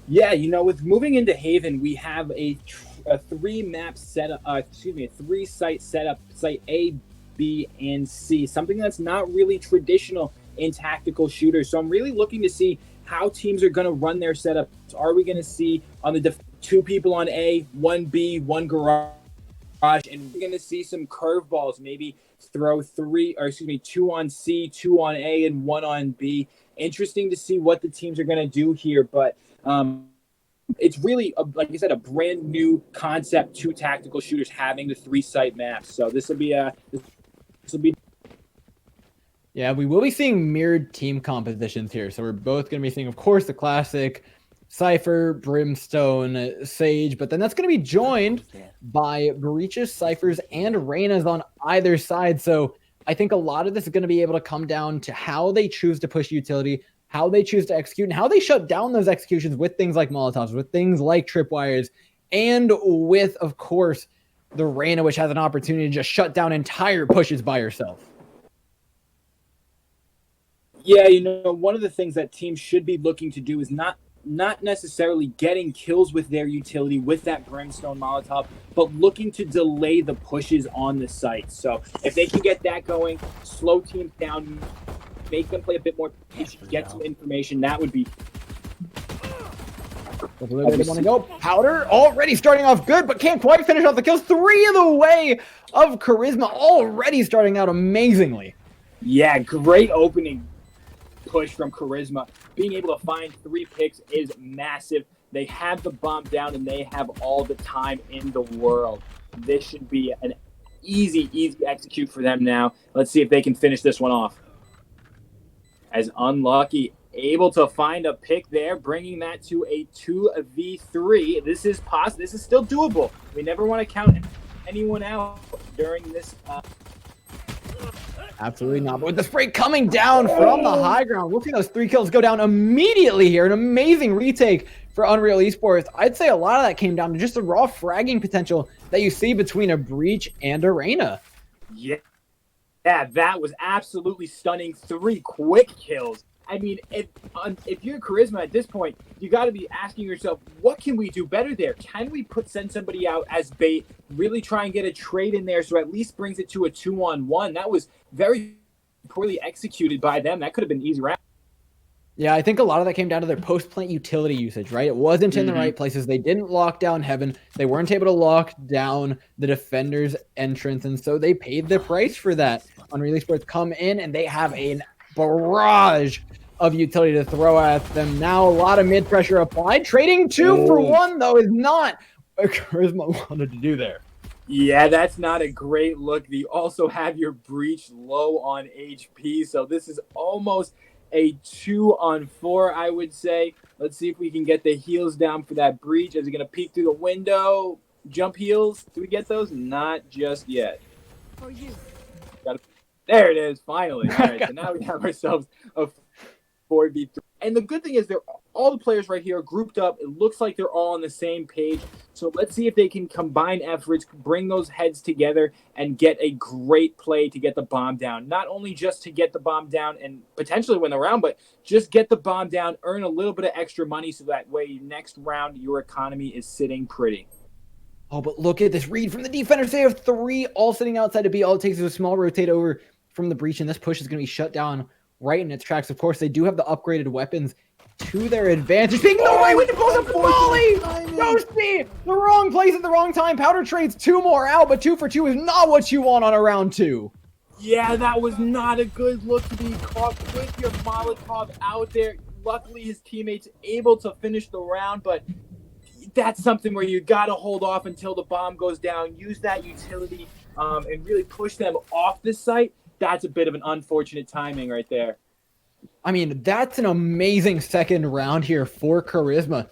Yeah, with moving into Haven, we have a three map setup. A three site setup: site A, B, and C. Something that's not really traditional in tactical shooters. So I'm really looking to see how teams are going to run their setups. Are we going to see on the two people on A, one B, one garage, and we're going to see some curveballs? Maybe throw two on C, two on A, and one on B. Interesting to see what the teams are going to do here, but it's really, like I said, a brand new concept to tactical shooters having the three site maps. So this will be. Yeah, we will be seeing mirrored team compositions here. So we're both going to be seeing, of course, the classic Cypher, Brimstone, Sage, but then that's going to be joined by Breaches, Cyphers, and Reynas on either side. So I think a lot of this is going to be able to come down to how they choose to push utility, how they choose to execute, and how they shut down those executions with things like Molotovs, with things like tripwires, and with, of course, the Reyna, which has an opportunity to just shut down entire pushes by herself. Yeah, one of the things that teams should be looking to do is not necessarily getting kills with their utility with that Brimstone Molotov, but looking to delay the pushes on the site. So if they can get that going, slow teams down, make them play a bit more patient, get some information, that would be. Where they want to go. Powder already starting off good, but can't quite finish off the kills. 3 of the way of Karizmah, already starting out amazingly. Yeah, great opening push from Karizmah. Being able to find 3 picks is massive. They have the bomb down and they have all the time in the world. This should be an easy execute for them now. Let's see if they can finish this one off. As Unlucky able to find a pick there, bringing that to a 2v3. This is possible. This is still doable. We never want to count anyone out during this. Absolutely not. But with the spray coming down from the high ground, we'll see those 3 kills go down immediately here. An amazing retake for Unreal Esports. I'd say a lot of that came down to just the raw fragging potential that you see between a Breach and a Reyna. Yeah, that was absolutely stunning. 3 quick kills. I mean, if you're Karizmah at this point, you got to be asking yourself, what can we do better there? Can we send somebody out as bait, really try and get a trade in there so at least brings it to a 2-on-1? That was very poorly executed by them. That could have been an easy round. Yeah, I think a lot of that came down to their post-plant utility usage, right? It wasn't in the right places. They didn't lock down Heaven. They weren't able to lock down the defender's entrance, and so they paid the price for that. Unreal Esports come in, and they have a barrage of utility to throw at them. Now a lot of mid-pressure applied. Trading 2 for 1, though, is not what Karizmah wanted to do there. Yeah, that's not a great look. You also have your Breach low on HP, so this is almost a 2-on-4, I would say. Let's see if we can get the heals down for that Breach. Is he going to peek through the window? Jump heals? Do we get those? Not just yet. For you. There it is, finally. All right, so now we have ourselves a 4v3. And the good thing is all the players right here are grouped up. It looks like they're all on the same page. So let's see if they can combine efforts, bring those heads together, and get a great play to get the bomb down. Not only just to get the bomb down and potentially win the round, but just get the bomb down, earn a little bit of extra money so that way next round your economy is sitting pretty. Oh, but look at this read from the defenders. They have 3 all sitting outside of B. All it takes is a small rotate over from the Breach, and this push is going to be shut down right in its tracks. Of course, they do have the upgraded weapons to their advantage. Being no way with the pulls a volley! Ghosty! The wrong place at the wrong time. Powder trades 2 more out, but 2 for 2 is not what you want on a round 2. Yeah, that was not a good look to be caught with your Molotov out there. Luckily, his teammates able to finish the round, but that's something where you got to hold off until the bomb goes down. Use that utility and really push them off the site. That's a bit of an unfortunate timing right there. I mean, that's an amazing second round here for Karizmah.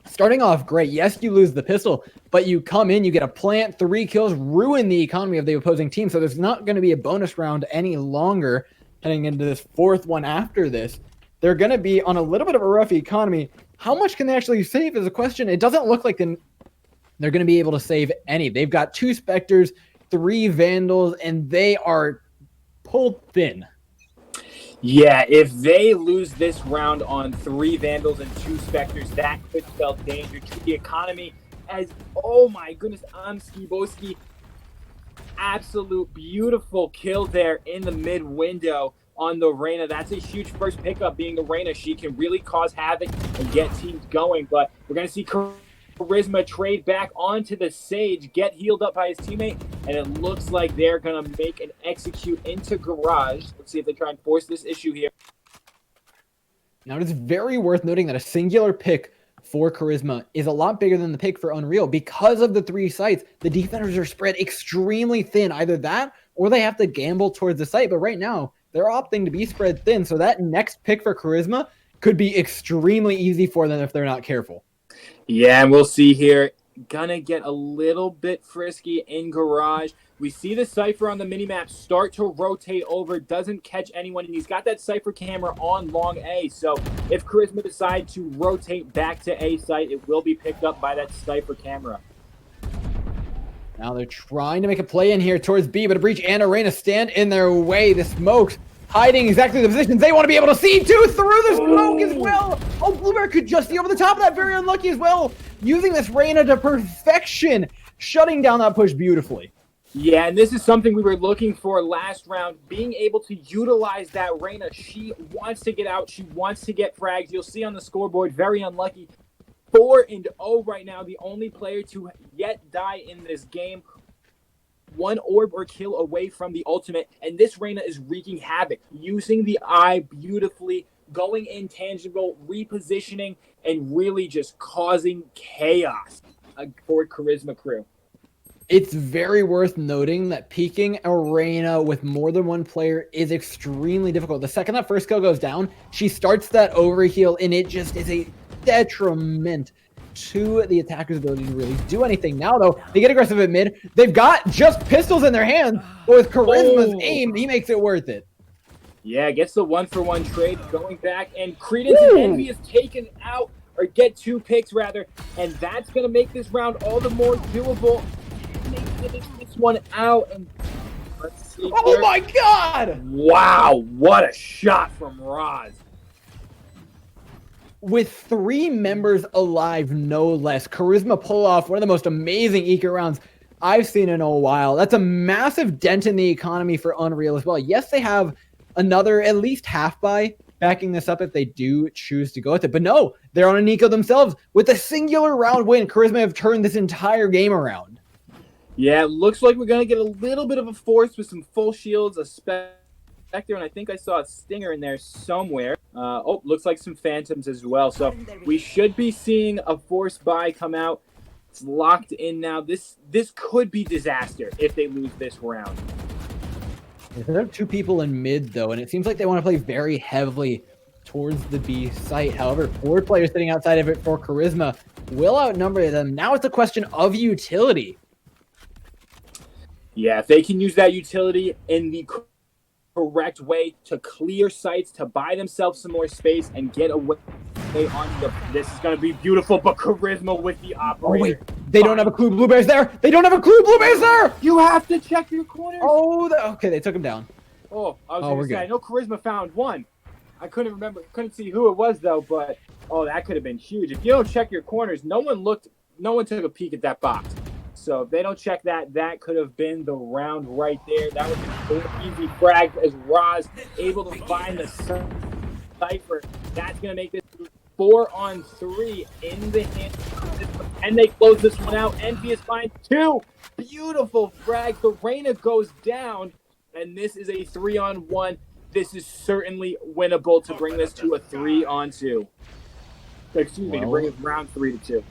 Starting off great. Yes, you lose the pistol, but you come in, you get a plant, 3 kills, ruin the economy of the opposing team. So there's not going to be a bonus round any longer heading into this 4th one after this. They're going to be on a little bit of a rough economy. How much can they actually save is a question. It doesn't look like they're going to be able to save any. They've got 2 Spectres, 3 Vandals, and they are pulled thin. Yeah, if they lose this round on 3 Vandals and 2 Spectres, that could spell danger to the economy. As, oh my goodness, Boski, absolute beautiful kill there in the mid window on the Reyna. That's a huge first pickup, being the Reyna. She can really cause havoc and get teams going, but we're going to see Karizmah trade back onto the Sage, get healed up by his teammate, and it looks like they're going to make an execute into Garage. Let's see if they try and force this issue here. Now, it is very worth noting that a singular pick for Karizmah is a lot bigger than the pick for Unreal. Because of the 3 sites, the defenders are spread extremely thin. Either that, or they have to gamble towards the site. But right now, they're opting to be spread thin. So that next pick for Karizmah could be extremely easy for them if they're not careful. Yeah, and we'll see here. Gonna get a little bit frisky in Garage. We see the Cypher on the minimap start to rotate over, doesn't catch anyone, and he's got that Cypher camera on long A. So if Karizmah decide to rotate back to A site, it will be picked up by that Cypher camera. Now they're trying to make a play in here towards B, but a Breach and a Reyna stand in their way. The smokes hiding exactly the positions they want to be able to see through the smoke as well. Oh, Bluebear could just be over the top of that. Very unlucky as well. Using this Reyna to perfection, shutting down that push beautifully. Yeah, and this is something we were looking for last round, being able to utilize that Reyna. She wants to get out. She wants to get frags. You'll see on the scoreboard, very unlucky. 4-0 right now, the only player to yet die in this game. 1 orb or kill away from the ultimate, and this Reyna is wreaking havoc, using the eye beautifully, going intangible, repositioning, and really just causing chaos for Karizmah crew. It's very worth noting that peeking a Reyna with more than 1 player is extremely difficult. The second that first kill goes down, she starts that overheal, and it just is a detriment to the attacker's ability to really do anything. Now, though, they get aggressive at mid. They've got just pistols in their hands, but with Karizmah's aim, he makes it worth it. Yeah, gets the 1-for-1 trade going back, and Credence and Envy is taken out, or get 2 picks rather, and that's going to make this round all the more doable. They finish this one out, and let's see. Oh my god! Wow, what a shot from Roz. With 3 members alive, no less, Karizmah pull off one of the most amazing eco rounds I've seen in a while. That's a massive dent in the economy for Unreal as well. Yes, they have another at least half buy backing this up if they do choose to go with it. But no, they're on an eco themselves. With a singular round win, Karizmah have turned this entire game around. Yeah, it looks like we're going to get a little bit of a force with some full shields, a Spectre, and I think I saw a Stinger in there somewhere. Oh, looks like some Phantoms as well. So we should be seeing a force buy come out. It's locked in now. This could be disaster if they lose this round. There are 2 people in mid, though, and it seems like they want to play very heavily towards the B site. However, 4 players sitting outside of it for Karizmah will outnumber them. Now it's a question of utility. Yeah, if they can use that utility in the correct way to clear sites, to buy themselves some more space and get away on the... This is going to be beautiful, but Karizmah with the operator. Oh, wait. They don't have a clue Bluebear's there. They don't have a clue Bluebear's there. You have to check your corners. Oh, okay. They took him down. Oh, I was going to say, I know Karizmah found 1. I couldn't remember, couldn't see who it was, though, but, oh, that could have been huge. If you don't check your corners, no one took a peek at that box. So if they don't check that, that could have been the round right there. That would have been an easy frag as Roz able to find the Cypher. That's going to make this 4-on-3 in the hand. And they close this one out. Envious finds 2 beautiful frags. The Reyna goes down, and this is a 3-on-1. This is certainly winnable to bring this to a 3-on-2. Excuse me, to bring it round 3-2.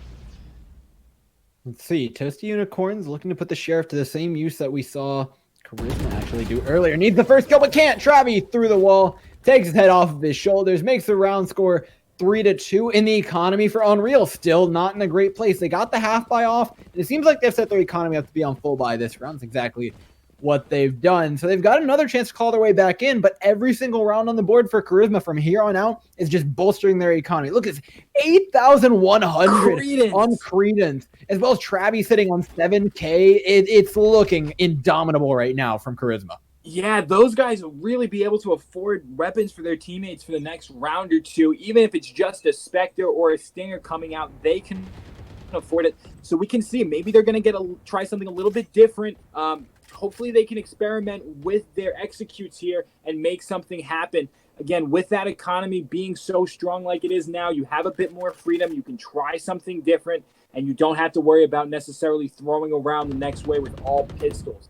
Let's see. Toasty Unicorns looking to put the Sheriff to the same use that we saw Karizmah actually do earlier. Needs the first kill, but can't. Travi through the wall. Takes his head off of his shoulders. Makes the round score 3-2 in the economy for Unreal. Still not in a great place. They got the half buy off. And it seems like they've set their economy up to be on full buy this round. That's exactly what they've done. So they've got another chance to call their way back in, but every single round on the board for Karizmah from here on out is just bolstering their economy. Look, it's 8,100 on Credence, as well as Travi sitting on 7K. It's looking indomitable right now from Karizmah. Yeah, those guys will really be able to afford weapons for their teammates for the next round or two. Even if it's just a Spectre or a Stinger coming out, they can afford it. So we can see maybe they're going to try something a little bit different. Hopefully they can experiment with their executes here and make something happen. Again, with that economy being so strong like it is now, you have a bit more freedom. You can try something different, and you don't have to worry about necessarily throwing around the next way with all pistols.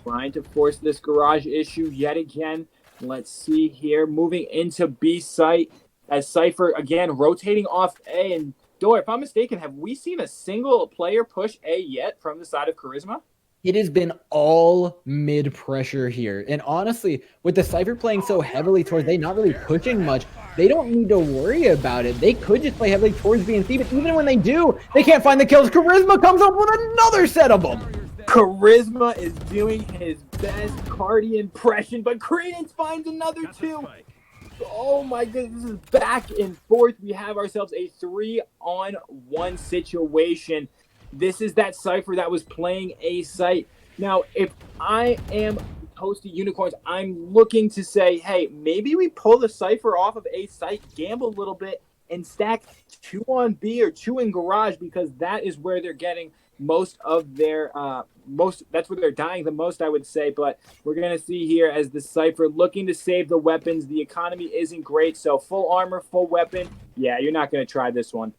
Trying to force this garage issue yet again. Let's see here. Moving into B site as Cypher, again, rotating off A. And Door, if I'm mistaken, have we seen a single player push A yet from the side of Karizmah? It has been all mid pressure here. And honestly, with the Cypher playing so heavily towards they not really pushing much, they don't need to worry about it. They could just play heavily towards B and C, but even when they do, they can't find the kills. Karizmah comes up with another set of them. Karizmah is doing his best Cardi impression, but Credence finds another two. Oh my goodness, this is back and forth. We have ourselves a 3-on-1 situation. This is that Cypher that was playing A site. Now, if I am Toasty Unicorns, I'm looking to say, hey, maybe we pull the Cypher off of A site, gamble a little bit, and stack 2 on B or 2 in garage, because that is where they're getting most of their that's where they're dying the most, I would say. But we're gonna see here as the Cypher looking to save the weapons. The economy isn't great, so full armor, full weapon. Yeah, you're not gonna try this one.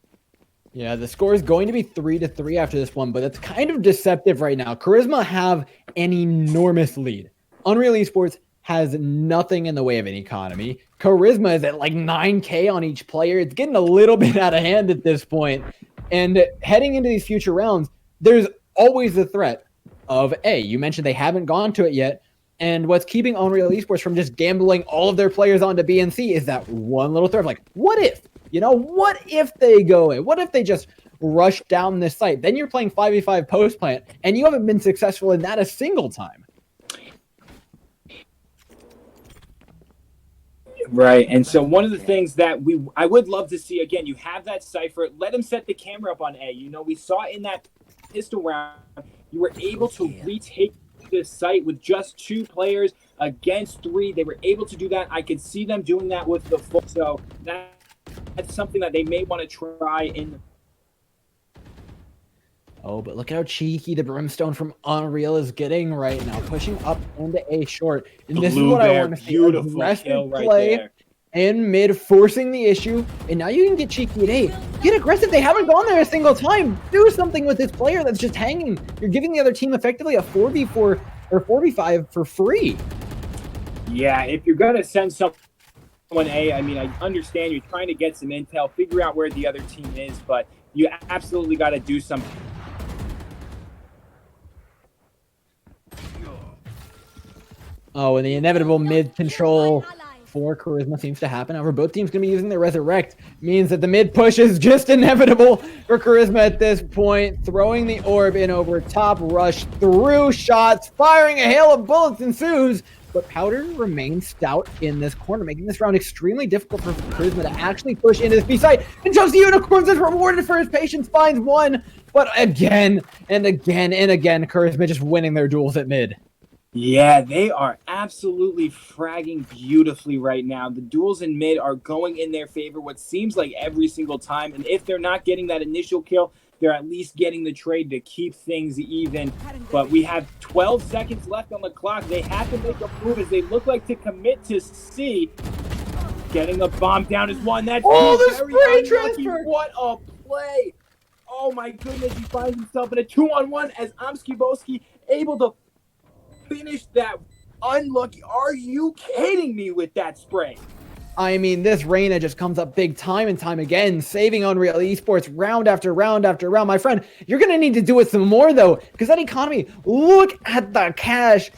Yeah, the score is going to be 3-3 after this one, but it's kind of deceptive right now. Karizmah have an enormous lead. Unreal Esports has nothing in the way of an economy. Karizmah is at like 9K on each player. It's getting a little bit out of hand at this point. And heading into these future rounds, there's always the threat of A. You mentioned they haven't gone to it yet. And what's keeping Unreal Esports from just gambling all of their players onto B and C is that one little threat of like, what if? You know, what if they go in? What if they just rush down this site? Then you're playing 5v5 post plant, and you haven't been successful in that a single time. Right, and so one of the things that I would love to see, again, you have that Cypher, let him set the camera up on A. You know, we saw in that pistol round, you were able to retake this site with just 2 players against 3. They were able to do that. I could see them doing that with the full, so that's something that they may want to try in. Oh, but look how cheeky the Brimstone from Unreal is getting right now, pushing up into A short. And this is what I want to see. Aggressive play in mid, forcing the issue. And now you can get cheeky at A. Get aggressive. They haven't gone there a single time. Do something with this player that's just hanging. You're giving the other team effectively a 4v4 or 4v5 for free. Yeah, if you're going to send someone A, I mean, I understand you're trying to get some intel, figure out where the other team is, but you absolutely got to do something. Oh, and the inevitable mid control for Karizmah seems to happen. However, both teams going to be using their Resurrect. Means that the mid push is just inevitable for Karizmah at this point. Throwing the orb in over top, rush through shots, firing a hail of bullets ensues. But Powder remains stout in this corner, making this round extremely difficult for Karizmah to actually push into this B site. And Toasty Unicorns is rewarded for his patience, finds one. But again and again and again, Karizmah just winning their duels at mid. Yeah, they are absolutely fragging beautifully right now. The duels in mid are going in their favor what seems like every single time. And if they're not getting that initial kill, they're at least getting the trade to keep things even. But we have 12 seconds left on the clock. They have to make a move as they look like to commit to C. Getting the bomb down is one. That's the spray transfer. What a play. Oh my goodness, he finds himself in a 2-on-1 as Amskiboski able to finish that. Unlucky. Are you kidding me with that spray? I mean, this Reyna just comes up big time and time again, saving Unreal Esports round after round after round. My friend, you're going to need to do it some more, though, because that economy, look at the cash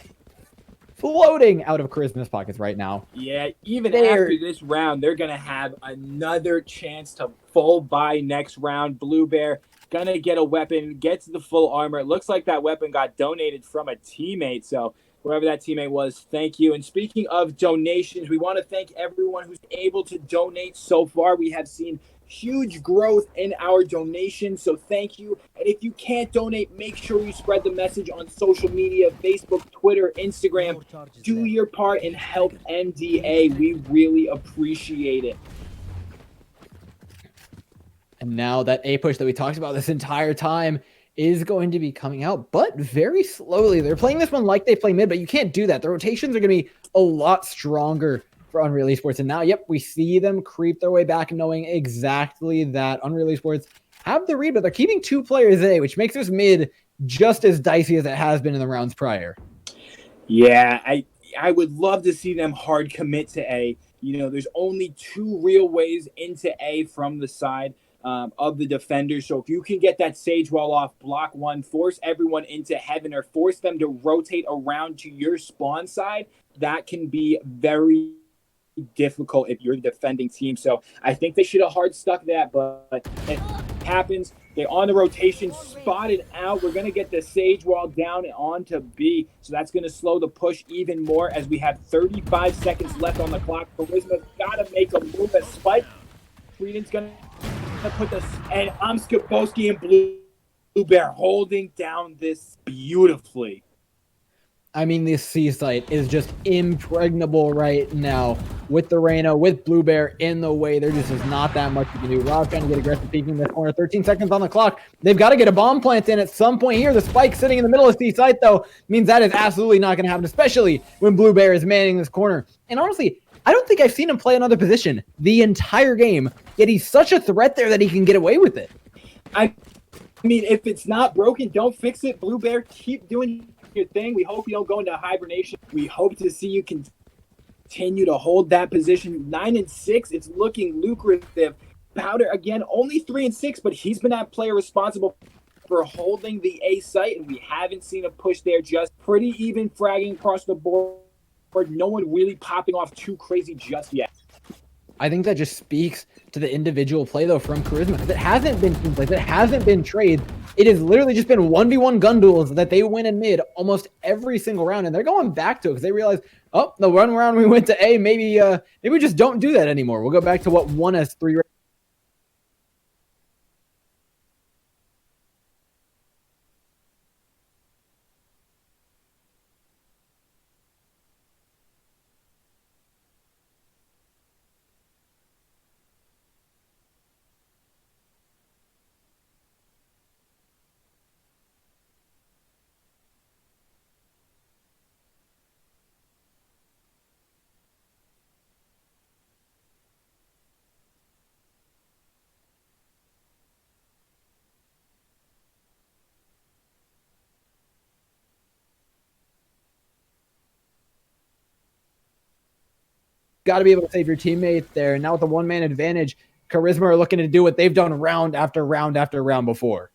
floating out of Karizmah's pockets right now. Yeah, even after this round, they're going to have another chance to full buy next round. Blue Bear gonna get a weapon, gets the full armor. It looks like that weapon got donated from a teammate, so whoever that teammate was, thank you. And speaking of donations, we want to thank everyone who's able to donate so far. We have seen huge growth in our donations, so thank you. And if you can't donate, make sure you spread the message on social media, Facebook, Twitter, Instagram. Do your part and help MDA. We really appreciate it. And now that A push that we talked about this entire time is going to be coming out, but very slowly. They're playing this one like they play mid, but you can't do that. The rotations are going to be a lot stronger for Unreal Esports. And now, yep, we see them creep their way back, knowing exactly that Unreal Esports have the read, but they're keeping 2 players A, which makes this mid just as dicey as it has been in the rounds prior. Yeah, I would love to see them hard commit to A. You know, there's only 2 real ways into A from the side of the defenders. So if you can get that Sage wall off, block 1, force everyone into heaven, or force them to rotate around to your spawn side, that can be very difficult if you're the defending team. So I think they should have hard stuck that, but it happens. They're on the rotation, spotted out. We're going to get the Sage wall down and onto B. So that's going to slow the push even more as we have 35 seconds left on the clock. Karizmah's got to make a move at Spike. Freedom's going to put this, and Skaboski and Blue Bear holding down this beautifully. I mean, this C site is just impregnable right now with the Reyna, with Blue Bear in the way. There just is not that much you can do. Rob trying to get aggressive, peeking this corner. 13 seconds on the clock. They've got to get a bomb plant in at some point here. The Spike sitting in the middle of C site, though, means that is absolutely not going to happen, especially when Blue Bear is manning this corner. And honestly, I don't think I've seen him play another position the entire game, yet he's such a threat there that he can get away with it. I mean, if it's not broken, don't fix it. Blue Bear, keep doing your thing. We hope you don't go into hibernation. We hope to see you continue to hold that position. 9 and 6, it's looking lucrative. Powder, again, only 3 and 6, but he's been that player responsible for holding the A site, and we haven't seen a push there. Just pretty even fragging across the board. No one really popping off too crazy just yet. I think that just speaks to the individual play, though, from Karizmah, because it hasn't been team plays, it hasn't been trades. It has literally just been 1v1 gun duels that they win in mid almost every single round, and they're going back to it because they realize, oh, the one round we went to A, maybe we just don't do that anymore. We'll go back to what won us 3 rounds. Got to be able to save your teammate there. Now with the one-man advantage, Karizmah are looking to do what they've done round after round after round before.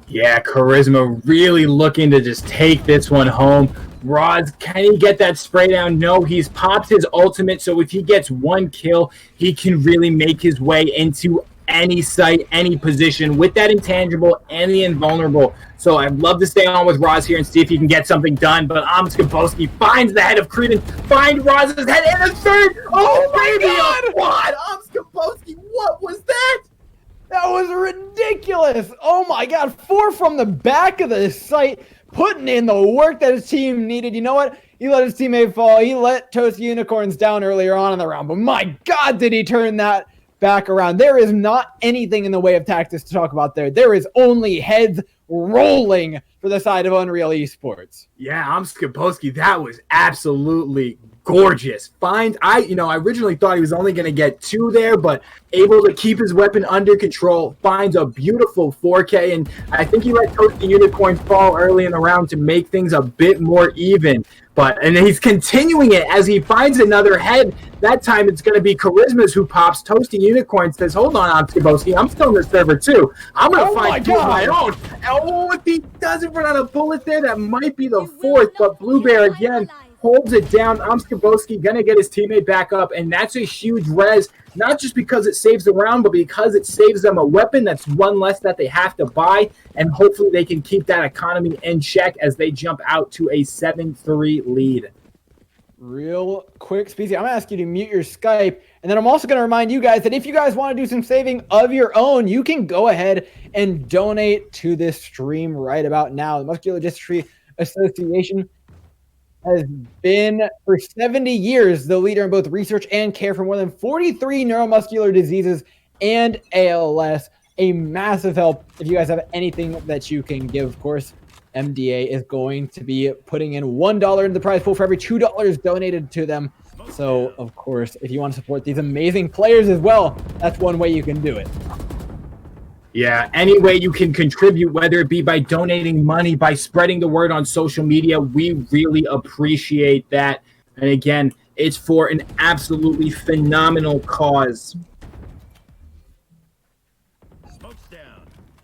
Yeah, Karizmah really looking to just take this one home. Rods, can he get that spray down? No, he's popped his ultimate, so if he gets 1 kill, he can really make his way into any site, any position with that intangible and the invulnerable. So I'd love to stay on with Roz here and see if he can get something done, but Skaboski finds the head of Creedon, find Roz's head, and a third! Oh my god! What? Skaboski, what was that? That was ridiculous! Oh my god, 4 from the back of the site, putting in the work that his team needed. You know what? He let his teammate fall. He let Toast Unicorns down earlier on in the round, but my god, did he turn that back around. There is not anything in the way of tactics to talk about there. There is only heads rolling for the side of Unreal Esports. Yeah, Skaboski, that was absolutely gorgeous. I originally thought he was only going to get 2 there, but able to keep his weapon under control, finds a beautiful 4K, and I think he let Toast the Unicorn fall early in the round to make things a bit more even. And he's continuing it as he finds another head. That time it's going to be Karizmah's who pops. Toasty Unicorn says, hold on, Skaboski, I'm still in the server too. I'm going to find two of my own. Oh, if he doesn't run out of bullets there, that might be the 4th, but Blue Bear again holds it down. Skibowski going to get his teammate back up, and that's a huge res, not just because it saves the round, but because it saves them a weapon. That's one less that they have to buy, and hopefully they can keep that economy in check as they jump out to a 7-3 lead. Real quick, Speezy, I'm going to ask you to mute your Skype, and then I'm also going to remind you guys that if you guys want to do some saving of your own, you can go ahead and donate to this stream right about now. The Muscular Dystrophy Association has been for 70 years the leader in both research and care for more than 43 neuromuscular diseases and ALS. A massive help if you guys have anything that you can give. Of course, MDA is going to be putting in $1 into the prize pool for every $2 donated to them. So, of course, if you want to support these amazing players as well, that's one way you can do it. Yeah, any way you can contribute, whether it be by donating money, by spreading the word on social media, we really appreciate that. And again, it's for an absolutely phenomenal cause.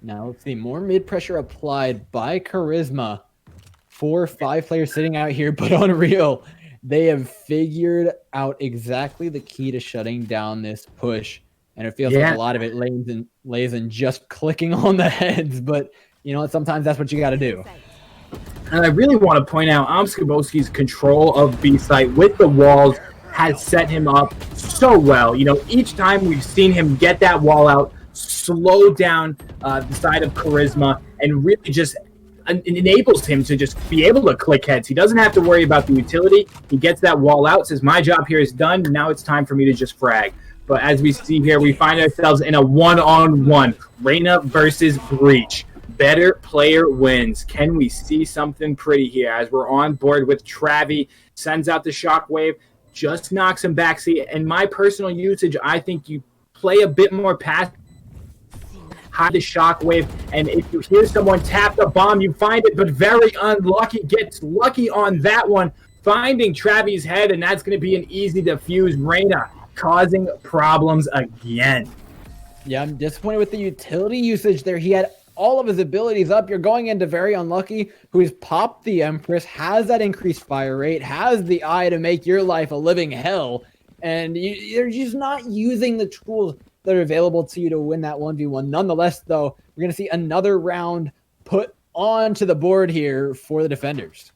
Now, let's see. More mid-pressure applied by Karizmah. 4 or 5 players sitting out here, but Unreal, they have figured out exactly the key to shutting down this push. And it feels like a lot of it lays in just clicking on the heads. But, you know, sometimes that's what you got to do. And I really want to point out Skibowski's control of B-site with the walls has set him up so well. You know, each time we've seen him get that wall out, slow down the side of Karizmah, and really just enables him to just be able to click heads. He doesn't have to worry about the utility. He gets that wall out, says, my job here is done. Now it's time for me to just frag. But as we see here, we find ourselves in a one-on-one. Reyna versus Breach. Better player wins. Can we see something pretty here as we're on board with Travi? Sends out the shockwave, just knocks him back. See, in my personal usage, I think you play a bit more past hide the shockwave, and if you hear someone tap the bomb, you find it, but very unlucky. Gets lucky on that one, finding Travi's head, and that's going to be an easy defuse. Reyna causing problems again. Yeah, I'm disappointed with the utility usage there. He had all of his abilities up. You're going into very unlucky, who's popped the Empress, has that increased fire rate, has the eye to make your life a living hell, and you're just not using the tools that are available to you to win that 1v1. Nonetheless, though, we're going to see another round put onto the board here for the defenders.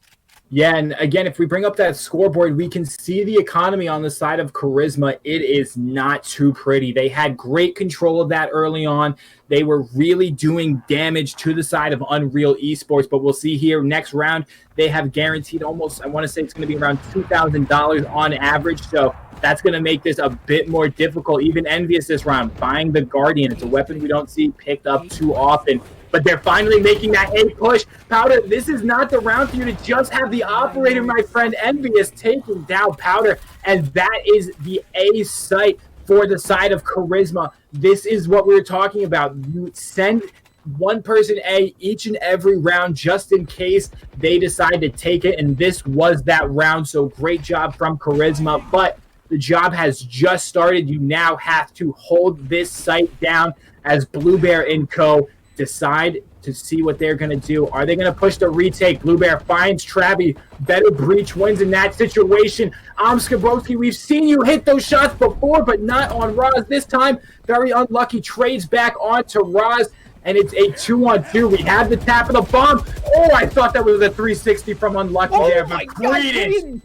Yeah, and again, if we bring up that scoreboard, we can see the economy on the side of Karizmah. It is not too pretty. They had great control of that early on. They were really doing damage to the side of Unreal Esports, but we'll see here next round, they have guaranteed almost, I want to say it's going to be around $2,000 on average, so that's going to make this a bit more difficult. Even Envious this round, buying the Guardian. It's a weapon we don't see picked up too often. But they're finally making that A push. Powder, this is not the round for you to just have the operator, my friend. Envious taking down Powder. And that is the A site for the side of Karizmah. This is what we were talking about. You send one person A each and every round just in case they decide to take it. And this was that round. So great job from Karizmah. But the job has just started. You now have to hold this site down as Blue Bear and Co. decide to see what they're going to do. Are they going to push the retake? Blue Bear finds Travi. Better Breach wins in that situation. Skibowski, we've seen you hit those shots before, but not on Roz. This time, very unlucky. Trades back onto Roz, and it's a 2-on-2. We have the tap of the bomb. Oh, I thought that was a 360 from Unlucky there. But greetings.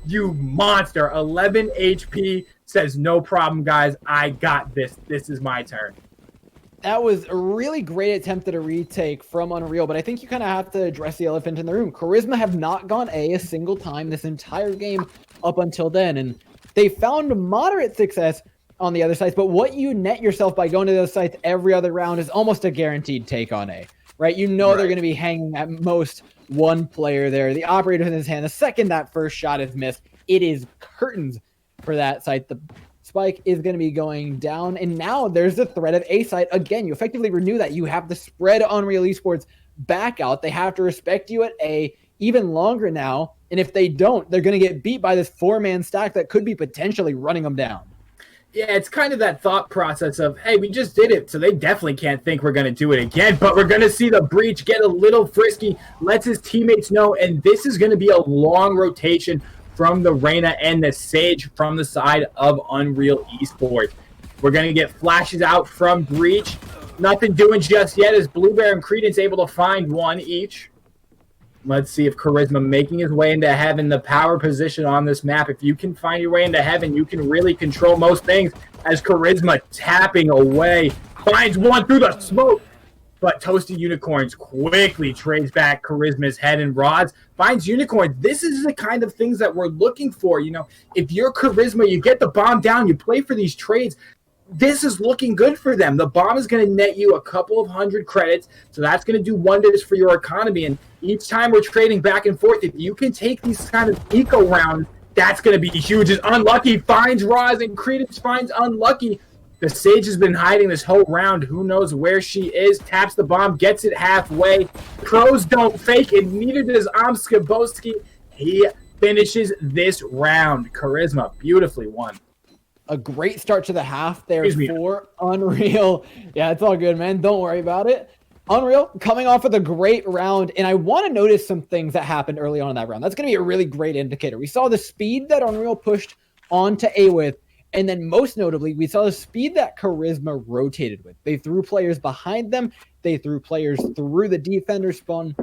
You monster. 11 HP says, no problem, guys. I got this. This is my turn. That was a really great attempt at a retake from Unreal, but I think you kind of have to address the elephant in the room. Karizmah have not gone A single time this entire game up until then, and they found moderate success on the other sides, but what you net yourself by going to those sites every other round is almost a guaranteed take on A, right? You know they're going to be hanging at most one player there. The operator's in his hand. The second that first shot is missed, it is curtains for that site. The spike is going to be going down, and now there's the threat of A site. Again, you effectively renew that. You have the spread Unreal Esports back out. They have to respect you at A even longer now, and if they don't, they're going to get beat by this 4-man stack that could be potentially running them down. Yeah, it's kind of that thought process of, hey, we just did it, so they definitely can't think we're going to do it again. But we're going to see the Breach get a little frisky, lets his teammates know, and this is going to be a long rotation from the Reyna and the Sage from the side of Unreal Esports. We're going to get flashes out from Breach. Nothing doing just yet as Bluebear and Credence able to find one each. Let's see if Karizmah making his way into heaven, the power position on this map. If you can find your way into heaven, you can really control most things as Karizmah tapping away. Finds one through the smoke, but Toasted Unicorns quickly trades back Karizmah's head and rods. Finds Unicorn. This is the kind of things that we're looking for. You know, if you're Karizmah, you get the bomb down, you play for these trades. This is looking good for them. The bomb is going to net you a couple of 100 credits, so that's going to do wonders for your economy. And each time we're trading back and forth, if you can take these kind of eco rounds, that's going to be huge. As Unlucky finds Roz and Credence finds Unlucky. The Sage has been hiding this whole round. Who knows where she is? Taps the bomb, gets it halfway. Pros don't fake it, neither does Skaboski. He finishes this round. Karizmah beautifully won. A great start to the half there for Unreal. Yeah, it's all good, man. Don't worry about it. Unreal coming off with a great round, and I want to notice some things that happened early on in that round. That's going to be a really great indicator. We saw the speed that Unreal pushed onto A with, and then most notably, we saw the speed that Karizmah rotated with. They threw players behind them. They threw players through the defender spawn.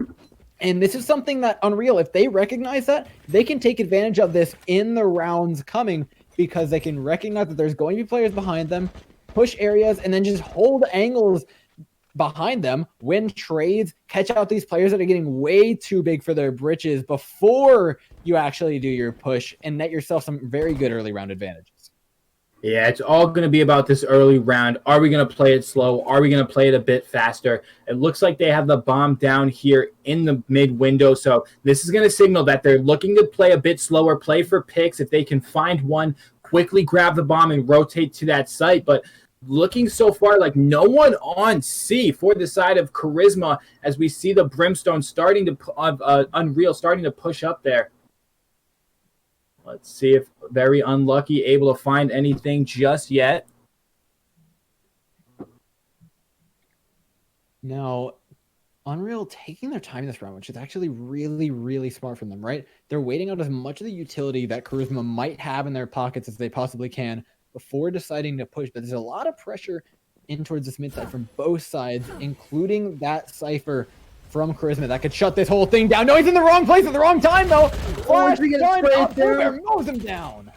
And this is something that Unreal, if they recognize that, they can take advantage of this in the rounds coming, because they can recognize that there's going to be players behind them, push areas, and then just hold angles behind them, win trades, catch out these players that are getting way too big for their britches before you actually do your push and net yourself some very good early round advantages. Yeah, it's all going to be about this early round. Are we going to play it slow? Are we going to play it a bit faster? It looks like they have the bomb down here in the mid window, so this is going to signal that they're looking to play a bit slower, play for picks. If they can find one, quickly grab the bomb and rotate to that site. But looking so far like no one on C for the side of Karizmah as we see the Brimstone starting to Unreal starting to push up there. Let's see if Very Unlucky able to find anything just yet. Now, Unreal taking their time this round, which is actually really, really smart from them, right? They're waiting out as much of the utility that Karizmah might have in their pockets as they possibly can before deciding to push. But there's a lot of pressure in towards this mid side from both sides, including that Cypher from Karizmah that could shut this whole thing down. No, he's in the wrong place at the wrong time, though. Flash Bluebear mows him down.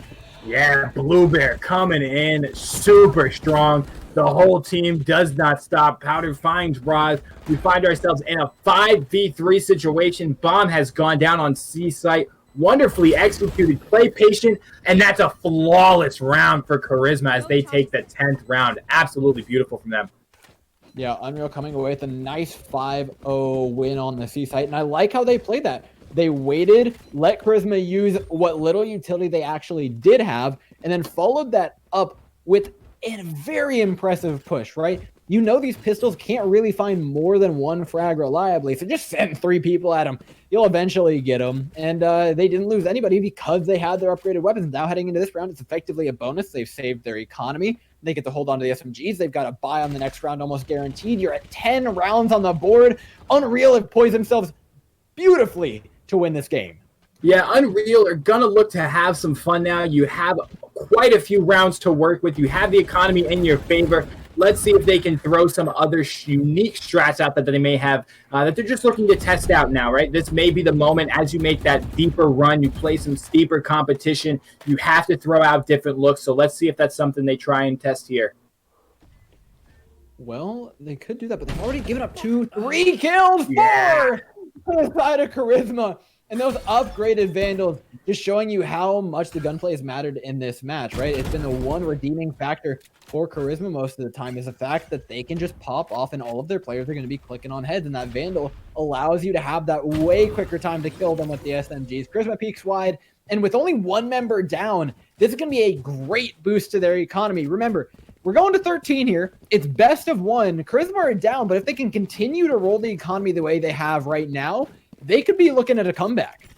Yeah, Bluebear coming in super strong. The whole team does not stop. Powder finds Roz. We find ourselves in a 5v3 situation. Bomb has gone down on C site. Wonderfully executed. Play patient, and that's a flawless round for Karizmah as they take the 10th round. Absolutely beautiful from them. Yeah, Unreal coming away with a nice 5-0 win on the C site, and I like how they played that. They waited, let Karizmah use what little utility they actually did have, and then followed that up with a very impressive push, right? You know these pistols can't really find more than one frag reliably, so just send 3 people at them. You'll eventually get them, and they didn't lose anybody because they had their upgraded weapons. Now heading into this round, it's effectively a bonus. They've saved their economy. They get to hold on to the SMGs. They've got a buy on the next round almost guaranteed. You're at 10 rounds on the board. Unreal have poised themselves beautifully to win this game. Yeah, Unreal are going to look to have some fun now. You have quite a few rounds to work with. You have the economy in your favor. Let's see if they can throw some other unique strats out that they may have that they're just looking to test out now, right? This may be the moment as you make that deeper run, you play some steeper competition, you have to throw out different looks. So let's see if that's something they try and test here. Well, they could do that, but they've already given up 2, 3 kills. 4 Yeah. to the side of Karizmah. And those upgraded Vandals just showing you how much the gunplay has mattered in this match, right? It's been the one redeeming factor for Karizmah most of the time is the fact that they can just pop off and all of their players are going to be clicking on heads, and that Vandal allows you to have that way quicker time to kill them with the SMGs. Karizmah peeks wide, and with only 1 member down, this is going to be a great boost to their economy. Remember, we're going to 13 here. It's best of 1. Karizmah are down, but if they can continue to roll the economy the way they have right now, they could be looking at a comeback.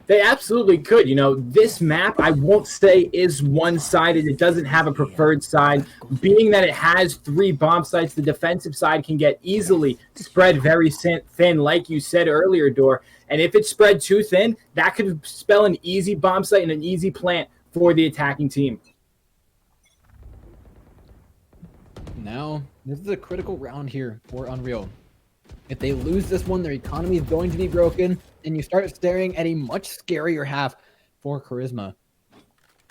They absolutely could. This map, I won't say is one-sided. It doesn't have a preferred side. Being that it has 3 bomb sites, the defensive side can get easily spread very thin, like you said earlier, Dor. And if it's spread too thin, that could spell an easy bomb site and an easy plant for the attacking team. Now, this is a critical round here for Unreal. If they lose this one, their economy is going to be broken, and you start staring at a much scarier half for Karizmah.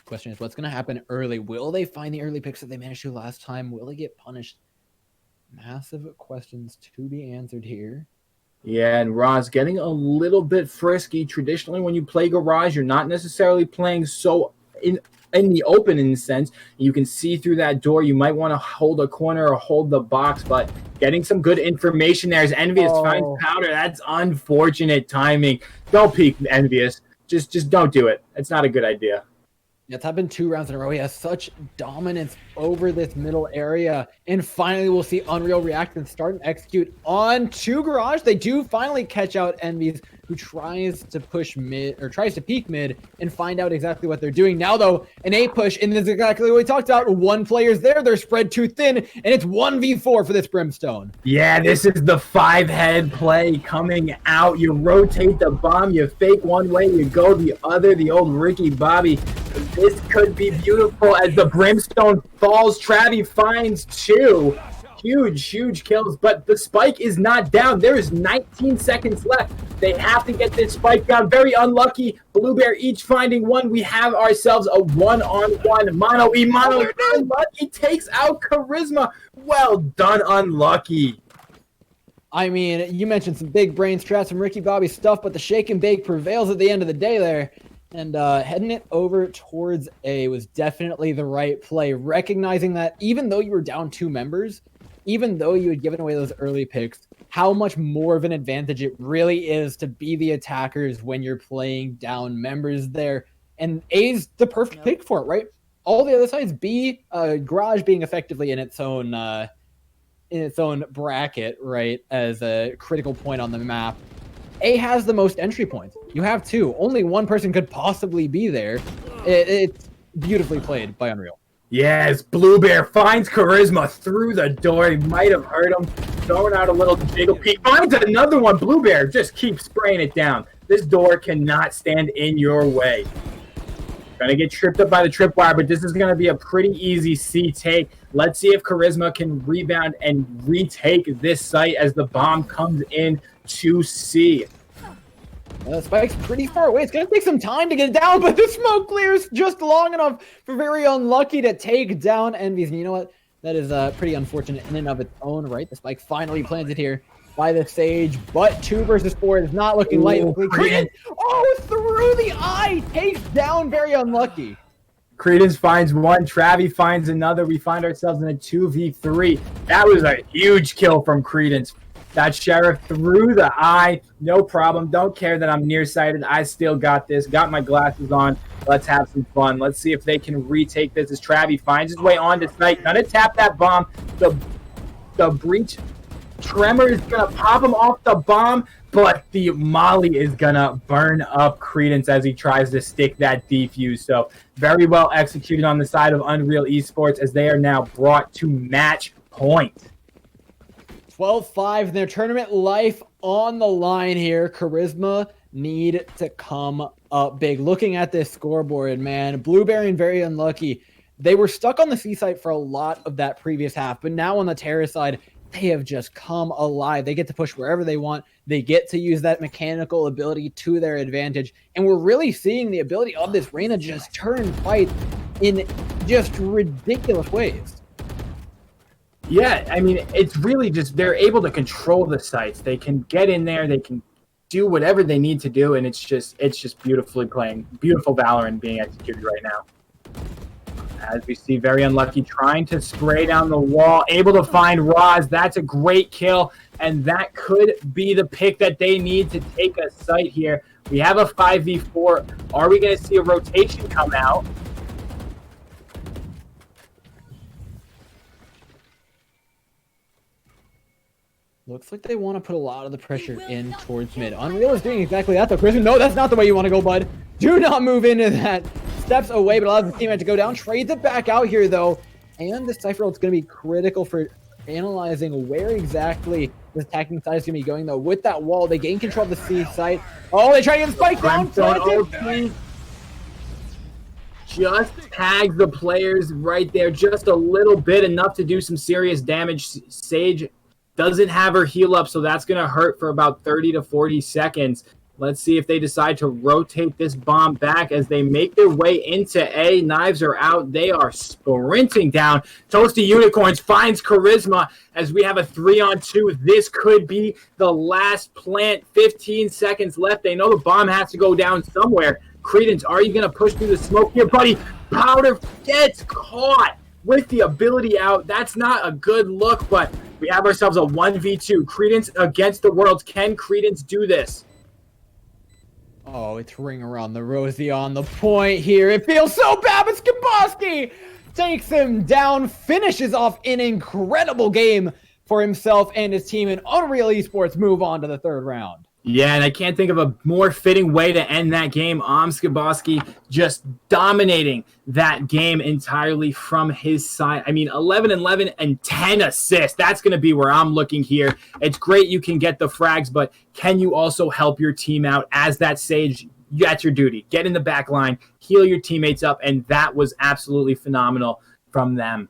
Question is, what's going to happen early? Will they find the early picks that they managed to last time? Will they get punished? Massive questions to be answered here. Yeah, and Roz getting a little bit frisky. Traditionally, when you play Garage, you're not necessarily playing so in the open in a sense. You can see through that door. You might want to hold a corner or hold the box, but getting some good information there as Envious finds Powder. That's unfortunate timing. Don't peek, Envious. Just don't do it. It's not a good idea. Yeah, it's happened 2 rounds in a row. He has such dominance over this middle area. And finally, we'll see Unreal react and start and execute on 2 Garage. They do finally catch out Envies, who tries to push mid, or tries to peek mid, and find out exactly what they're doing. Now, though, an A push, and this is exactly what we talked about. 1 player's there. They're spread too thin, and it's 1v4 for this Brimstone. Yeah, this is the 5-head play coming out. You rotate the bomb. You fake one way. You go the other. The old Ricky Bobby. This could be beautiful as the Brimstone falls. Travi finds 2. Huge kills, but the spike is not down. There is 19 seconds left. They have to get this spike down. Very unlucky. Blue Bear each finding 1. We have ourselves a 1-on-1 mono. Unlucky takes out Karizmah. Well done, Unlucky. I mean, you mentioned some big brain strats, some Ricky Bobby stuff, but the shake and bake prevails at the end of the day there. And heading it over towards A was definitely the right play, recognizing that even though you were down 2 members, even though you had given away those early picks, how much more of an advantage it really is to be the attackers when you're playing down members there. And A's the perfect pick for it, right? All the other sides, B, Garage being effectively in its own bracket, right, as a critical point on the map. A has the most entry points. You have 2. Only 1 person could possibly be there. It's beautifully played by Unreal. Yes, Blue Bear finds Karizmah through the door. He might have hurt him. Throwing out a little jiggle peek. Finds another one. Blue Bear just keeps spraying it down. This door cannot stand in your way. Gonna get tripped up by the tripwire, but this is gonna be a pretty easy C take. Let's see if Karizmah can rebound and retake this site as the bomb comes in to C. Spike's pretty far away. It's going to take some time to get down, but the smoke clears just long enough for Very Unlucky to take down Envies. And you know what? That is pretty unfortunate in and of its own right. The Spike finally planted here by the Sage, but 2 versus 4 is not looking likely. Credence, through the eye, takes down Very Unlucky. Credence finds 1. Travi finds another. We find ourselves in a 2v3. That was a huge kill from Credence. That Sheriff through the eye. No problem. Don't care that I'm nearsighted. I still got this. Got my glasses on. Let's have some fun. Let's see if they can retake this as Travi finds his way onto site. Gonna tap that bomb. The breach tremor is gonna pop him off the bomb, but the molly is gonna burn up Credence as he tries to stick that defuse. So very well executed on the side of Unreal Esports as they are now brought to match point. 12-5, their tournament life on the line here. Karizmah need to come up big. Looking at this scoreboard, man, Blueberry and Very Unlucky, they were stuck on the C site for a lot of that previous half, but now on the Terror side, they have just come alive. They get to push wherever they want. They get to use that mechanical ability to their advantage, and we're really seeing the ability of this Reyna just turn fights in just ridiculous ways. Yeah, I mean, it's really just they're able to control the sites. They can get in there, they can do whatever they need to do, and it's just beautifully playing, beautiful Valorant being executed right now. As we see, Very Unlucky trying to spray down the wall, able to find Roz. That's a great kill, and that could be the pick that they need to take a site here. We have a 5v4. Are we going to see a rotation come out? Looks like they want to put a lot of the pressure in towards mid. Unreal is doing exactly that though. Karizmah, no, that's not the way you want to go, bud. Do not move into that. Steps away, but allows the teammate to go down. Trades it back out here though. And this Cypher ult's going to be critical for analyzing where exactly this attacking side is going to be going though. With that wall, they gain control of the C site. Oh, they try to get the spike down. Just tags the players right there just a little bit, enough to do some serious damage. Sage doesn't have her heal up, so that's going to hurt for about 30 to 40 seconds. Let's see if they decide to rotate this bomb back as they make their way into A. Knives are out. They are sprinting down. Toasty Unicorns finds Karizmah as we have a 3-on-2. This could be the last plant. 15 seconds left. They know the bomb has to go down somewhere. Credence, are you going to push through the smoke here, buddy? Powder gets caught with the ability out. That's not a good look, but we have ourselves a 1v2. Credence against the world. Can Credence do this? Oh, it's ring around the rosy on the point here. It feels so bad, but Skiboski takes him down, finishes off an incredible game for himself and his team, and Unreal Esports move on to the third round. Yeah, and I can't think of a more fitting way to end that game. Skiboski just dominating that game entirely from his side. I mean, 11-11 and 10 assists. That's going to be where I'm looking here. It's great you can get the frags, but can you also help your team out as that Sage? That's your duty. Get in the back line, heal your teammates up, and that was absolutely phenomenal from them.